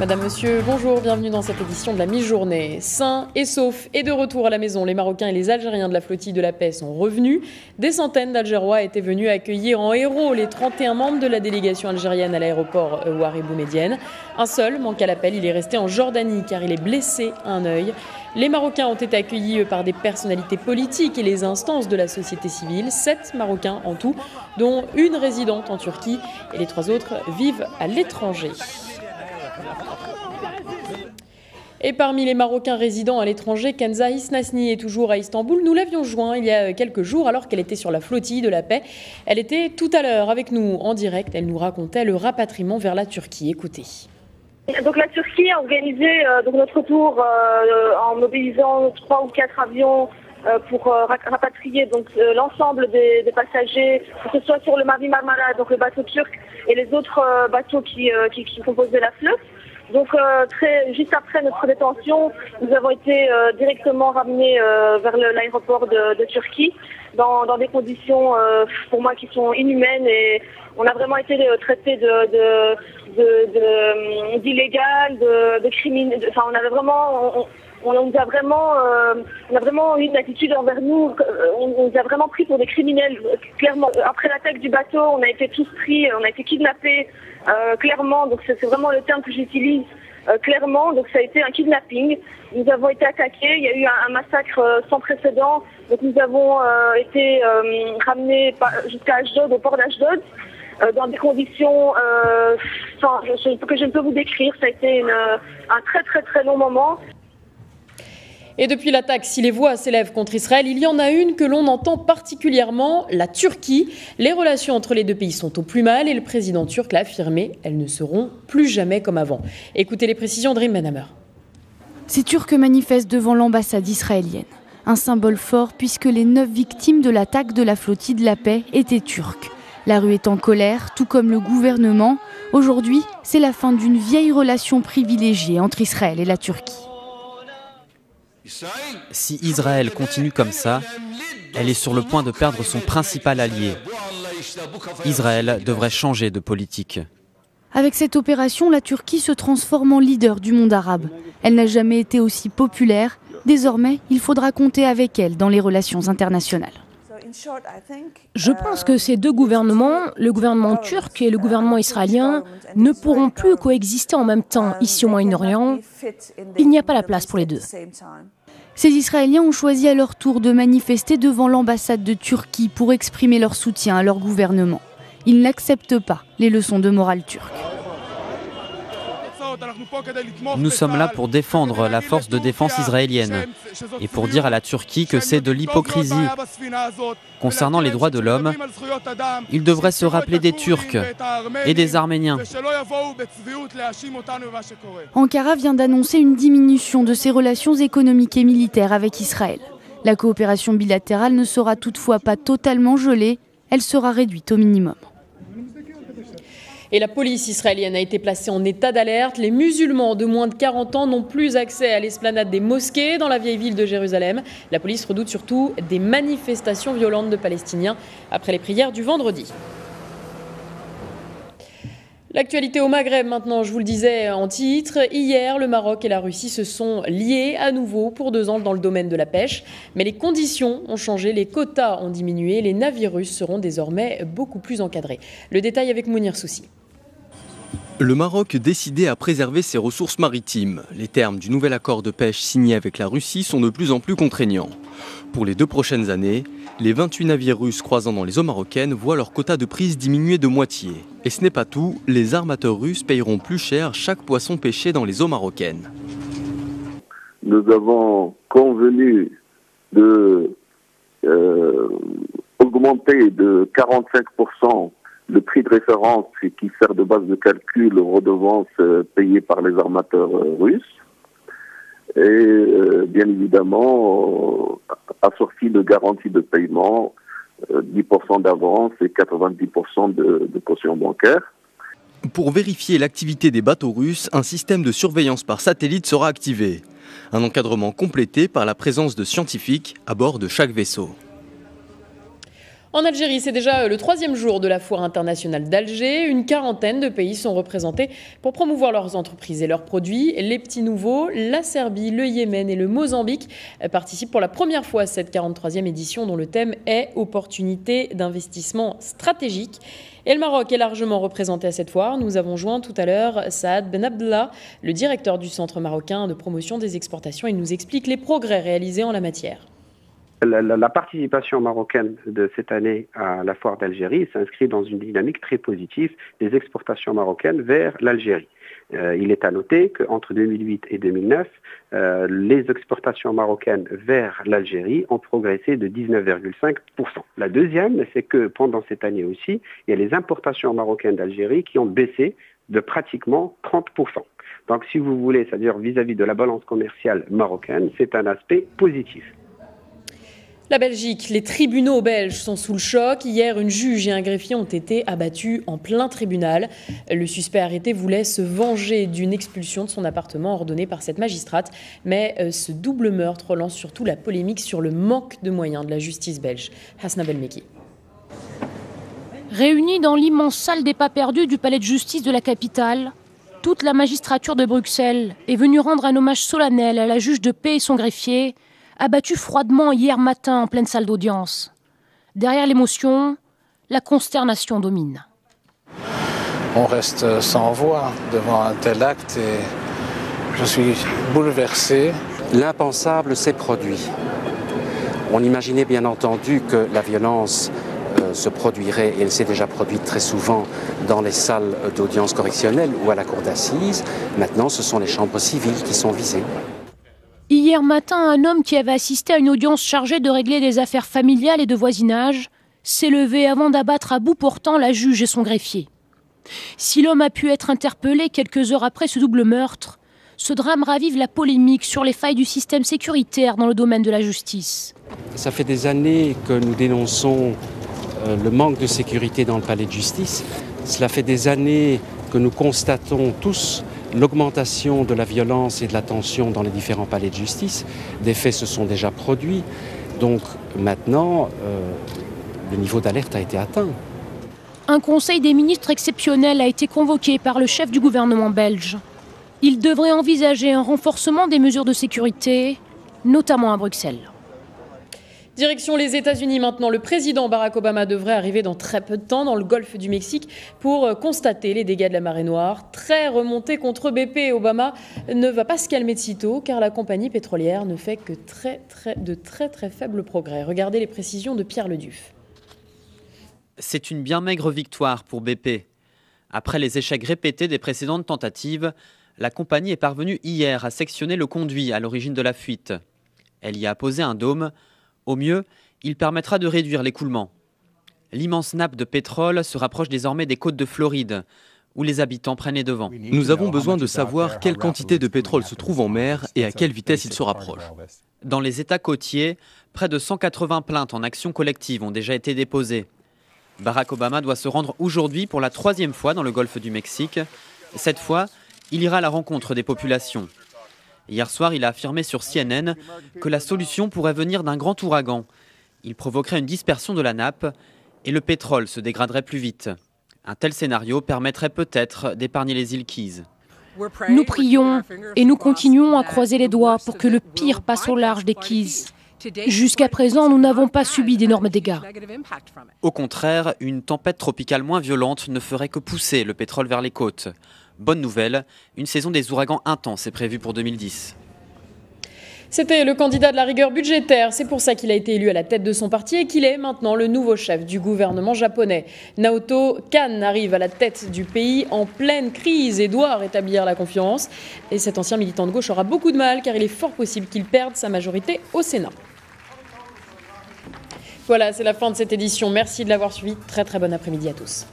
Madame, Monsieur, bonjour, bienvenue dans cette édition de la mi-journée. Sains et saufs et de retour à la maison, les Marocains et les Algériens de la flottille de la paix sont revenus. Des centaines d'Algérois étaient venus accueillir en héros les 31 membres de la délégation algérienne à l'aéroport Ouari Boumedienne. Un seul manque à l'appel, il est resté en Jordanie car il est blessé à un œil. Les Marocains ont été accueillis par des personnalités politiques et les instances de la société civile. 7 Marocains en tout, dont une résidente en Turquie et les 3 autres vivent à l'étranger. Et parmi les Marocains résidant à l'étranger, Kenza Isnasni est toujours à Istanbul. Nous l'avions joint il y a quelques jours alors qu'elle était sur la flottille de la paix. Elle était tout à l'heure avec nous en direct. Elle nous racontait le rapatriement vers la Turquie. Écoutez. Donc la Turquie a organisé notre retour en mobilisant 3 ou 4 avions pour rapatrier l'ensemble des passagers, que ce soit sur le Mavi Marmara, donc le bateau turc, et les autres bateaux qui composaient la flotte. Donc juste après notre détention, nous avons été directement ramenés vers l'aéroport de Turquie dans des conditions pour moi qui sont inhumaines, et on a vraiment été traités d'illégal, de criminels. Enfin, on a vraiment eu une attitude envers nous. On nous a vraiment pris pour des criminels, clairement. Après l'attaque du bateau, on a été tous pris, on a été kidnappés, clairement. Donc c'est vraiment le terme que j'utilise. Clairement, donc ça a été un kidnapping. Nous avons été attaqués, il y a eu un massacre sans précédent. Donc nous avons été ramenés jusqu'à Ashdod, au port d'Ashdod, dans des conditions que je ne peux vous décrire. Ça a été un très très très long moment. Et depuis l'attaque, si les voix s'élèvent contre Israël, il y en a une que l'on entend particulièrement, la Turquie. Les relations entre les deux pays sont au plus mal et le président turc l'a affirmé, elles ne seront plus jamais comme avant. Écoutez les précisions de Rim Benhamer. Ces Turcs manifestent devant l'ambassade israélienne. Un symbole fort puisque les 9 victimes de l'attaque de la flottille de la paix étaient turques. La rue est en colère, tout comme le gouvernement. Aujourd'hui, c'est la fin d'une vieille relation privilégiée entre Israël et la Turquie. Si Israël continue comme ça, elle est sur le point de perdre son principal allié. Israël devrait changer de politique. Avec cette opération, la Turquie se transforme en leader du monde arabe. Elle n'a jamais été aussi populaire. Désormais, il faudra compter avec elle dans les relations internationales. Je pense que ces deux gouvernements, le gouvernement turc et le gouvernement israélien, ne pourront plus coexister en même temps ici au Moyen-Orient. Il n'y a pas la place pour les deux. Ces Israéliens ont choisi à leur tour de manifester devant l'ambassade de Turquie pour exprimer leur soutien à leur gouvernement. Ils n'acceptent pas les leçons de morale turque. Nous sommes là pour défendre la force de défense israélienne et pour dire à la Turquie que c'est de l'hypocrisie. Concernant les droits de l'homme, ils devraient se rappeler des Turcs et des Arméniens. Ankara vient d'annoncer une diminution de ses relations économiques et militaires avec Israël. La coopération bilatérale ne sera toutefois pas totalement gelée, elle sera réduite au minimum. Et la police israélienne a été placée en état d'alerte. Les musulmans de moins de 40 ans n'ont plus accès à l'esplanade des mosquées dans la vieille ville de Jérusalem. La police redoute surtout des manifestations violentes de Palestiniens après les prières du vendredi. L'actualité au Maghreb maintenant, je vous le disais en titre. Hier, le Maroc et la Russie se sont liés à nouveau pour 2 ans dans le domaine de la pêche. Mais les conditions ont changé, les quotas ont diminué, les navires russes seront désormais beaucoup plus encadrés. Le détail avec Mounir Soussi. Le Maroc décidé à préserver ses ressources maritimes. Les termes du nouvel accord de pêche signé avec la Russie sont de plus en plus contraignants. Pour les 2 prochaines années, les 28 navires russes croisant dans les eaux marocaines voient leur quota de prise diminuer de moitié. Et ce n'est pas tout, les armateurs russes payeront plus cher chaque poisson pêché dans les eaux marocaines. Nous avons convenu de augmenter de 45% le prix de référence qui sert de base de calcul aux redevances payées par les armateurs russes. Et bien évidemment, assorti de garantie de paiement, 10% d'avance et 90% de caution bancaire. Pour vérifier l'activité des bateaux russes, un système de surveillance par satellite sera activé. Un encadrement complété par la présence de scientifiques à bord de chaque vaisseau. En Algérie, c'est déjà le 3e jour de la foire internationale d'Alger. Une quarantaine de pays sont représentés pour promouvoir leurs entreprises et leurs produits. Les petits nouveaux, la Serbie, le Yémen et le Mozambique participent pour la première fois à cette 43e édition dont le thème est « Opportunité d'investissement stratégique ». Et le Maroc est largement représenté à cette foire. Nous avons joint tout à l'heure Saad Ben Abdallah, le directeur du Centre marocain de promotion des exportations. Il nous explique les progrès réalisés en la matière. La participation marocaine de cette année à la foire d'Algérie s'inscrit dans une dynamique très positive des exportations marocaines vers l'Algérie. Il est à noter qu'entre 2008 et 2009, les exportations marocaines vers l'Algérie ont progressé de 19,5%. La deuxième, c'est que pendant cette année aussi, il y a les importations marocaines d'Algérie qui ont baissé de pratiquement 30%. Donc si vous voulez, c'est-à-dire vis-à-vis de la balance commerciale marocaine, c'est un aspect positif. La Belgique, les tribunaux belges sont sous le choc. Hier, une juge et un greffier ont été abattus en plein tribunal. Le suspect arrêté voulait se venger d'une expulsion de son appartement ordonnée par cette magistrate. Mais ce double meurtre relance surtout la polémique sur le manque de moyens de la justice belge. Hasna Belmeki. Réunis dans l'immense salle des pas perdus du palais de justice de la capitale, toute la magistrature de Bruxelles est venue rendre un hommage solennel à la juge de paix et son greffier, abattu froidement hier matin en pleine salle d'audience. Derrière l'émotion, la consternation domine. On reste sans voix devant un tel acte et je suis bouleversé. L'impensable s'est produit. On imaginait bien entendu que la violence se produirait, et elle s'est déjà produite très souvent dans les salles d'audience correctionnelle ou à la cour d'assises. Maintenant, ce sont les chambres civiles qui sont visées. Hier matin, un homme qui avait assisté à une audience chargée de régler des affaires familiales et de voisinage s'est levé avant d'abattre à bout portant la juge et son greffier. Si l'homme a pu être interpellé quelques heures après ce double meurtre, ce drame ravive la polémique sur les failles du système sécuritaire dans le domaine de la justice. Ça fait des années que nous dénonçons le manque de sécurité dans le palais de justice. Cela fait des années que nous constatons tous l'augmentation de la violence et de la tension dans les différents palais de justice. Des faits se sont déjà produits. Donc maintenant, le niveau d'alerte a été atteint. Un conseil des ministres exceptionnel a été convoqué par le chef du gouvernement belge. Il devrait envisager un renforcement des mesures de sécurité, notamment à Bruxelles. Direction les États-Unis maintenant. Le président Barack Obama devrait arriver dans très peu de temps dans le golfe du Mexique pour constater les dégâts de la marée noire. Très remonté contre BP. Obama ne va pas se calmer de sitôt car la compagnie pétrolière ne fait que de très faibles progrès. Regardez les précisions de Pierre Leduf. C'est une bien maigre victoire pour BP. Après les échecs répétés des précédentes tentatives, la compagnie est parvenue hier à sectionner le conduit à l'origine de la fuite. Elle y a posé un dôme. Au mieux, il permettra de réduire l'écoulement. L'immense nappe de pétrole se rapproche désormais des côtes de Floride, où les habitants prennent les devants. Nous avons besoin de savoir quelle quantité de pétrole se trouve en mer et à quelle vitesse il se rapproche. Dans les États côtiers, près de 180 plaintes en action collective ont déjà été déposées. Barack Obama doit se rendre aujourd'hui pour la 3e fois dans le golfe du Mexique. Cette fois, il ira à la rencontre des populations. Hier soir, il a affirmé sur CNN que la solution pourrait venir d'un grand ouragan. Il provoquerait une dispersion de la nappe et le pétrole se dégraderait plus vite. Un tel scénario permettrait peut-être d'épargner les îles Keys. Nous prions et nous continuons à croiser les doigts pour que le pire passe au large des Keys. Jusqu'à présent, nous n'avons pas subi d'énormes dégâts. Au contraire, une tempête tropicale moins violente ne ferait que pousser le pétrole vers les côtes. Bonne nouvelle, une saison des ouragans intenses est prévue pour 2010. C'était le candidat de la rigueur budgétaire. C'est pour ça qu'il a été élu à la tête de son parti et qu'il est maintenant le nouveau chef du gouvernement japonais. Naoto Kan arrive à la tête du pays en pleine crise et doit rétablir la confiance. Et cet ancien militant de gauche aura beaucoup de mal car il est fort possible qu'il perde sa majorité au Sénat. Voilà, c'est la fin de cette édition. Merci de l'avoir suivi. Très bon après-midi à tous.